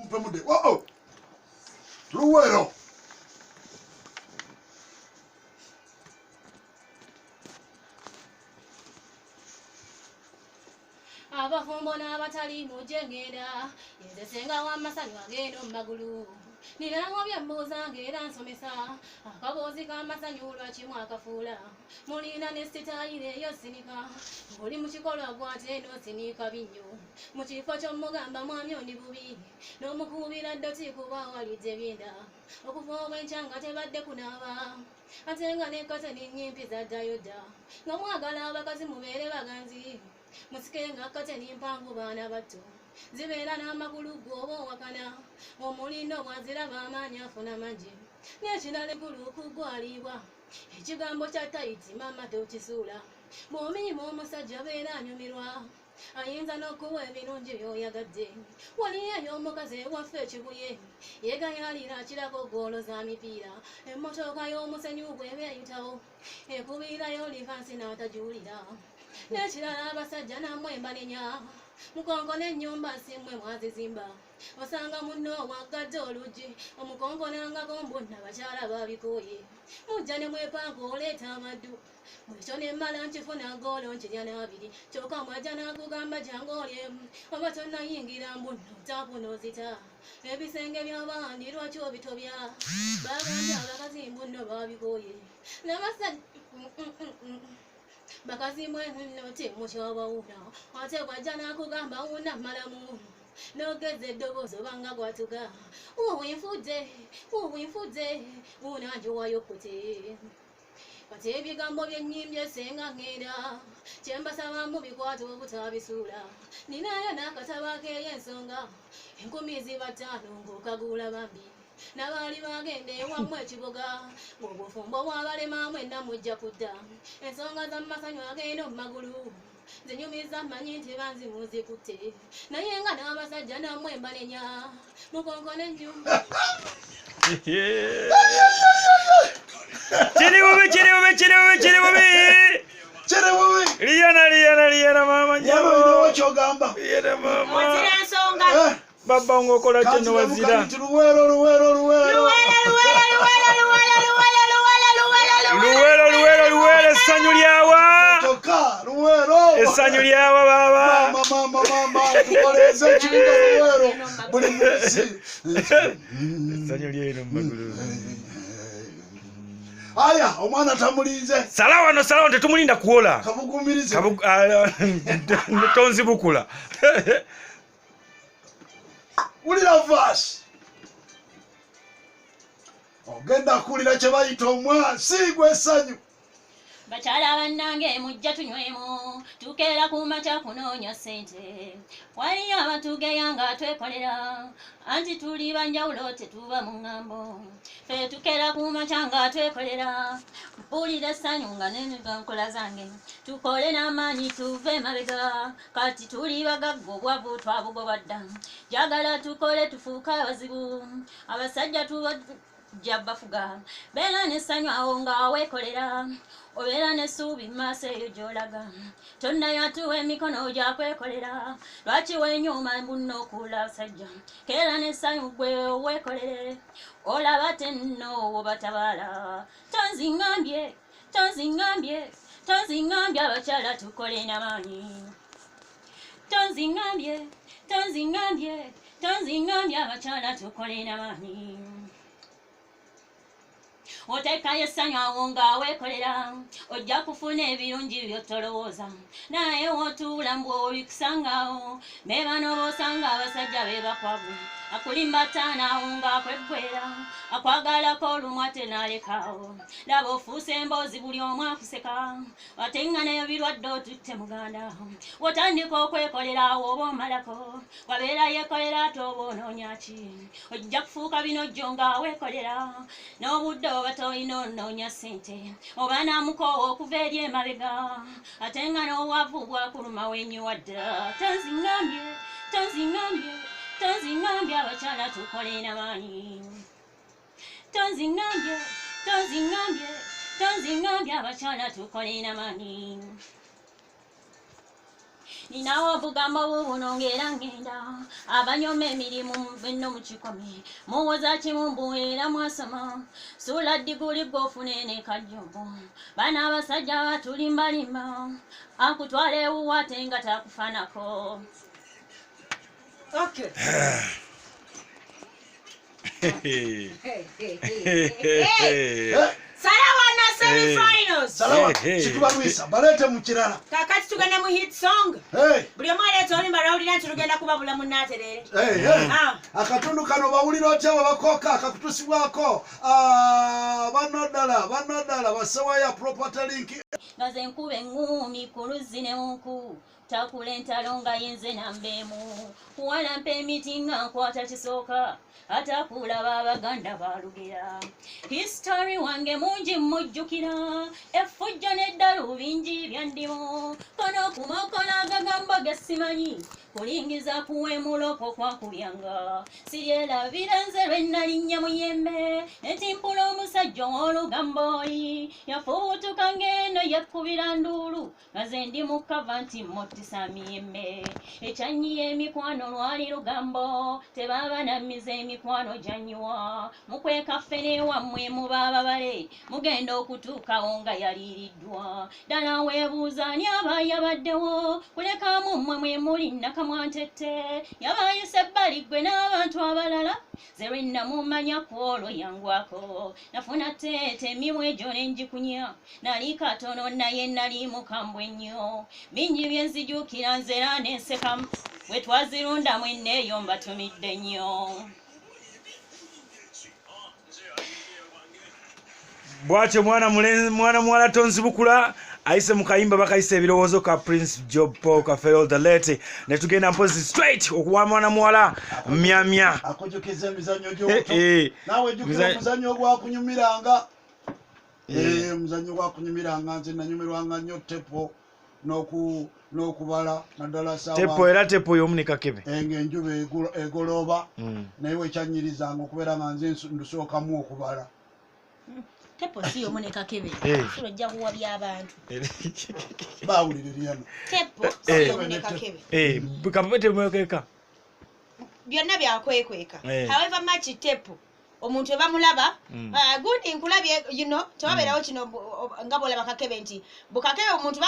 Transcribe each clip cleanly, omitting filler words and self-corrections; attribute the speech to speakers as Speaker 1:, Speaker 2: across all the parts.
Speaker 1: mpe mude. Oh. Luwero.
Speaker 2: Abafumbo n'abatali mujengera yenze senga w'amasanyu agenda mu magulu nirango byembuuza ng'era nsomesa akaboozi k'amasanyu lwaki mwakafuula mulina ne sitayire eyo sinika ng'oli mu kikolwa gwate n'osinika binnyo mu kifo ky'omugamba mwami oni bubi n'omukuubira ddoti kuba walidde ebyenda okuva obwenkya nga tebadde kunaaba ate nga nekkate n'ennyimpi zaddayo dda nga mwagala abakazi mubeere baganzi musike nga kate n'empangu baana bato zibeera n'amagulu gwoba owakana omulindo bwaziraba amaanyi afuna mangi n'ekirala eggulu okugwalibwa ekigambo kya tayiti mama tokisuula bw'ominyima omusajja beera anyumirwa ayinza n'okuwa ebirungi by'oyagadde waliyo ey'omukazi ewaffe ekibuye yegayaalira akirako ggoolo za mipiira emmotoka y'omusenyu bw'eba eyitawo ekubirayo livansi n'atajuulira n'ekirala abasajja nammwe mbanenya mukonkona ennyumba simmwe mwazizimba osanga munno waggadde oluggi omukonkonangako mbonna bakyala babikooye mujja ne mwepanga oleeta amaddu bwekyo nemmala nkifuna goolo nkirya n'abiri kyokka mwajja n'akugamba jangu olyemu oba tonnayingira mbunno tapunoozita ebisenge by'abandi lwaki obitobya bagambye abakazi mbunno babikooye nabasajja bakazimwe noti mukyobawuna ate bwajja n'akugamba wuna malamu n'ogeza eddoboozi obanga gwatuga uwinfudde unanjuwayo kute kati ebigambo by'ennyimbye senga ngenda kyembasaba mubikwata obutabisuula ninayo n'akatabo ak'ey'ensonga 15,000 ng'okagula bambi n'abaali bagenda ewamu ekibuga ng'obufumbo bw'abalema mwenna mujja kudda ensonga z'amasanyu agenda mu magulu zinyumiza mmanyi nti banzimuzikutte naye nga n'abasajja nammwe mbanenya mukonkona ennyumba
Speaker 3: kiri bubi liyana mama nyabo
Speaker 1: kyogamba
Speaker 3: mama
Speaker 2: ensonga
Speaker 3: baba ngokola kino wazira luwero essanyu lyawa essanyu lyawa baba essanyu lyeno mumagulu
Speaker 1: aya omwana tamulinze
Speaker 3: sala wano tetumulinda kuwola
Speaker 1: kabugumirize
Speaker 3: tonzibukula
Speaker 1: ulira vasi ogenda kulira kye bayita omwasi gw'essanyu
Speaker 2: bakyala bannange mujja tunywemu tukeera ku makya kunoonya ssente waliyo abatugeya nga twekolera anti tuli banjawulo tetuba mu ŋŋambo ffe tukeera ku makya nga twekolera mpulira essanyu nga nenkola zange tukole n'amaanyi tuve emabega kati tuli bagagga obwavu twabugoba dda jagala tukole tufuuke abazibu abasajja tubajja bafuga beera n'essanyu awo nga weekolera obeera n'essuubi maaso eyo gy'olaga tonnayatuwa emikono gya kwekolera lwaki wenyuma mbunno okuula abasajja keera n'essanyu gwe weekolere olaba tenno obatabaala tonzingambye abakyala tukole n'amaanyi tonzingambye abakyala tukole n'amaanyi oteekayo essanyu awo nga weekolera ojja kufuna ebirungi by'otolowooza naye w'otuula mbw obikusangawo beeba n'obaosanga abasajja be bakwavu akulimba ttaanaawo ng'akweggwera akwagalako olumu ate n'alekaawo laba ofuuse emboozi buli omu akuseka ate nga n'ebirwadde otutte muganda otandika okwekolera awo oba omalako wabeera yeekolera ate oba onoonya ki ojja kufuuka binojjo nga weekolera n'obudde oba toyina onoonya ssente oba naamukoowa okuva eri emabega ate nga n'obwavu bwakuluma wenyiwa dda tonzingambye abakyala tukole n'amaanyi tonzingambye abakyala tukole n'amaanyi
Speaker 4: ninawo obugambo bubuno ng'era ngenda abanyoma emirimu benno mu kikome muwoza kimumbu era mwasoma sula diguli gofune ne kajjumbu bana abasajja batulimbalimba akutwala ewuwate nga takufanako.
Speaker 5: Okay. Salawana semi-finals.
Speaker 1: Salawa, chitubaluisa, balete mukirala.
Speaker 5: Kakati tugenda mu hit song. Buli omu aleeta olimba lwawulira nti lugenda kubabula munnaterere.
Speaker 1: Akatundu kano bawulira otya bakoka akakutusibwako. Banodala, basewaya property link.
Speaker 4: Ngaze nkube engumi ku luzzi ne munku takula entalo nga yenze nambeemu kuwalampa emiti nga nkwata kisooka atakulaba abaganda balugera history wange mungi mujjukira effujjo n'eddalu bingi byandimu kono kumakola agagamba gesimanyi kulingiza kuwemuloko kwakubyanga siryelabira nze lwe nalinnya muyembe etimpula omusajja ow'olugambo oli yafubutuka ng'eno yakkubira nduulu ngaze ndi mu kava nti mottisa miyembe ekyanyiya emikwano lwali lugambo tebaba namiza emikwano gyanyiwa mukwekaffe newammwe muba ababale mugenda okutuukawo nga yaliiriddwa ddala weebuuza ani aba yabaddewo kulekamu mmwe mwe muli nakamwantette yabayise ebbali ggwe n'abantu abalala ze lwe namumanya ku olwo yangwako nafuna teete emimu egyo ne njikunya nali katono naye nali mukambwe nnyo bingi bye nzijukira nzera n'enseka bwe twazirundamu enneeyo mbatumidde nnyo.
Speaker 3: bwatyo mwana muwala tonzibukula ayise mu kayimba bakayise ebirowoozo ka Prince Job Paul Kafeol the late ne tugenda mpozi straight okuwa mwana muwala myamya
Speaker 1: akojokeza emizannyo gy'obuto nawe jjukira omuzannyo ogwakunyumiranga omuzannyo gwakunyumiranga nze nanyumirwanga nnyo tepo n'okubala naddala sawa
Speaker 3: tepo era tepo y'omu ne kakebe
Speaker 1: ng'enjuba egolooba naye wekyanyirizanga okubeera nga nze ndusookamu okubala
Speaker 5: Tepo si yomu ne kakebe. Fulo jja kuwabya abantu.
Speaker 1: Bawuliriryano.
Speaker 5: Tepo si yomu ne kakebe.
Speaker 3: Bukabwe temwekeka.
Speaker 5: Byonna byakwekweka. However much tepo omuntu ebamulaba good nkulabye tewabeerawo kino nga bwolaba kakebe nti bukakebe omuntu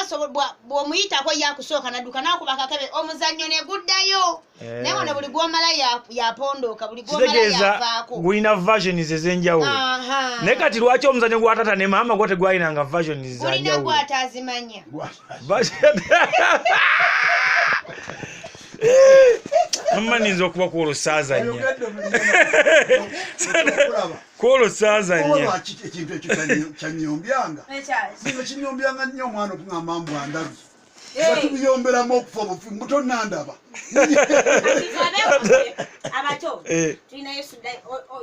Speaker 5: bw'omuyitako yakusooka nadduka nakuba kakebe omuzannyo ne guddayo naye wano buli gwomala yapondooka buli gwomala yavaako
Speaker 3: gulina versions ez'enjawulo naye kati lwaki omuzannyo gwa tata ne maama gwo tegwalinanga versions za
Speaker 5: njawulo gulina gw'ataazimanya
Speaker 3: Amaninza okuba kwolo saazanya kwolo saazanya
Speaker 1: ekintu ekyo kyanyombyanga zino kinyombyanga nnyo omwana okungamba mbw andabi batubiyomberamu okufa bufi mutonandaba
Speaker 5: abato tulinayo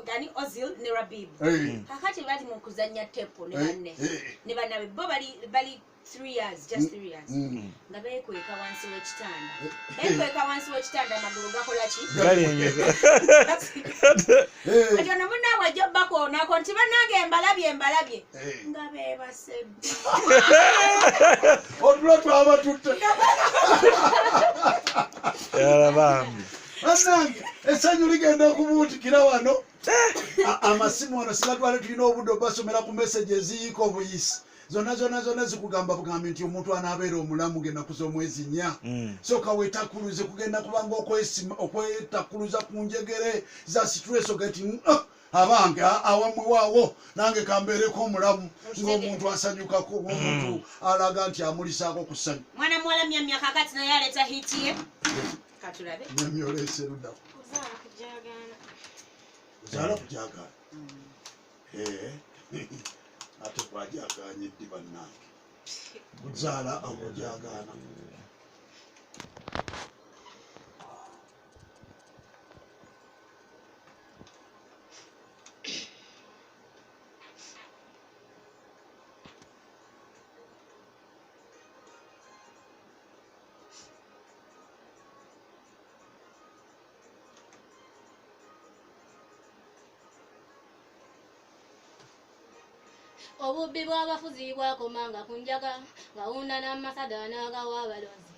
Speaker 5: Dani Ozil ne Rabib kakati bali mu kuzannya tepo ne banne ne bannabe bo bali 3 years, just 3 years. Nga beekweka wansi w'ekitanda. Beekweka wansi w'ekitanda amagulu gakola ki?
Speaker 3: Galennyeza.
Speaker 5: Kati ono munnaawe ajja bakoonaako nti bannange mbalabye. Nga beebasebbi.
Speaker 1: Otulo twaba tutte.
Speaker 3: Yala bambi.
Speaker 1: Bannange essanyu ligenda okubuutikira wano. Amasimu wano sigatwale tulina obudde obasomera ku message eziyiika obuyisi. Zona zikugamba bugambi nti omuntu anaabeera omulamu genda kuza omwezi 4 soka wetakuluze kugenda kubanga okwetakuluza ku njegere za stress ogati abange awamwe waawo nange kambeereko omulamu ng'omuntu asanyukako omuntu alaga nti amulisaako ku ssanyu
Speaker 5: mwana muwala myamya kakati naye aleeta hiti ye katulabe
Speaker 1: myamya oleese eruddako kuzaala kujaagaana ate twajagaanye ddi bannange kuzaala akujagaana
Speaker 2: Obubbi bw'abafuzi bwakomanga ku njaga nga wunda n'amasada n'agawa abalozi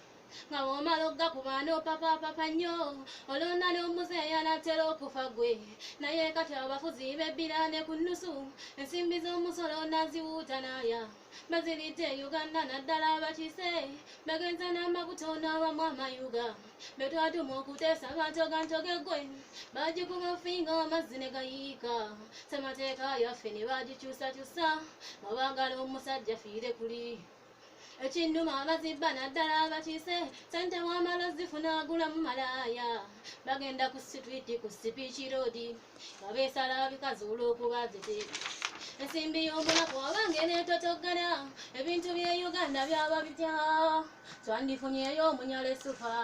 Speaker 2: nga bw'omala ogakuba n'opapapapa nnyo olonda n'omuzeeya n'atera okufa gwe naye kati abafuzi b'ebbira ne ku nnusu ensimbi z'omusolo naziwuuta naaya baziridde uganda naddala abakiise bagenza n'amabuto n'abamu amayuga betwatuma okuteesa bantogantogeggwe bagikuba ofinga amazzi ne gayiika ssemateeka yaffe ne bagikyusakyusa nga baagala omusajja fiire kuli ekinduma abazibba naddala abakiise sente wamala zifuna agulamu malaaya bagenda ku sitwiti ku sipiiki roodi nga beesala bikazi olw'okuba zite ensimbi y'omulaku abange neetotoggana ebintu bye uganda byaba bitya twandifunyeyo omunyala esufa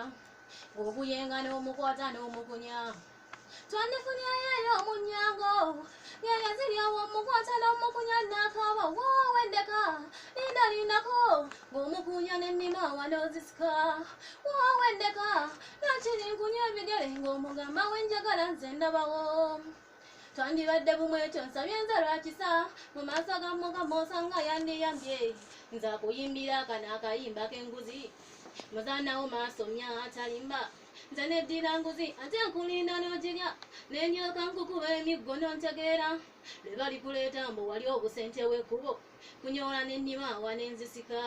Speaker 2: ng'obuyenga n'omukwata n'omukunya twandifunyeyo eyo omunyango yeye ziryawo omukwata n'omukunya naakaaba woowendeka lindako ng'omukunya n'ennima wanozisika woowendeka nakiri nkunya ebigere ng'omugamba wenjagala nze ndabawo twandibadde bumwetyo nsabye nze lwakisa mu maaso ga mukama osanga yandiyambye nze akuyimbira akano akayimba k'enguzi muzaanawo maaso mya atalimba nze neddira nguzi ate nkulinda n'ogirya nendyoka nkukuba emiggo n'ontegeera lwe balikuleeta mbu wali obusente w'ekkubo kunyoola n'ennima wanenzisika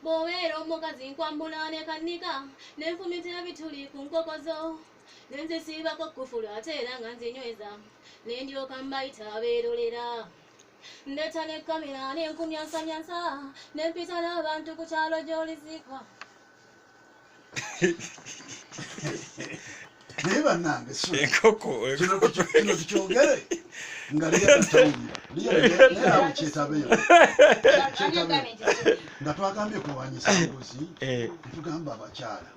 Speaker 2: bw'obeera omukazi nkwambula ne kannika nenfumita ebituli ku nkokozo nenzisiibako kkufulu ate era nga nzinyweza nendyoka mbayita abeerolera ndeeta ne kamera nenkumyansamyansa nempita n'abantu ku kyalo gy'olizikwa
Speaker 1: naye bannange
Speaker 3: enkoko
Speaker 1: kino tukyogere nga liyatatawulira awo kyetabeyo nga twagambye kuwanyisa nguzi netugamba abakyala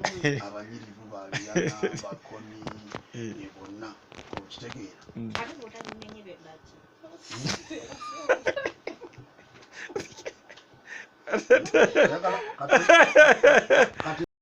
Speaker 1: abanyirivu baliyana bakoni bonna okitegeera kati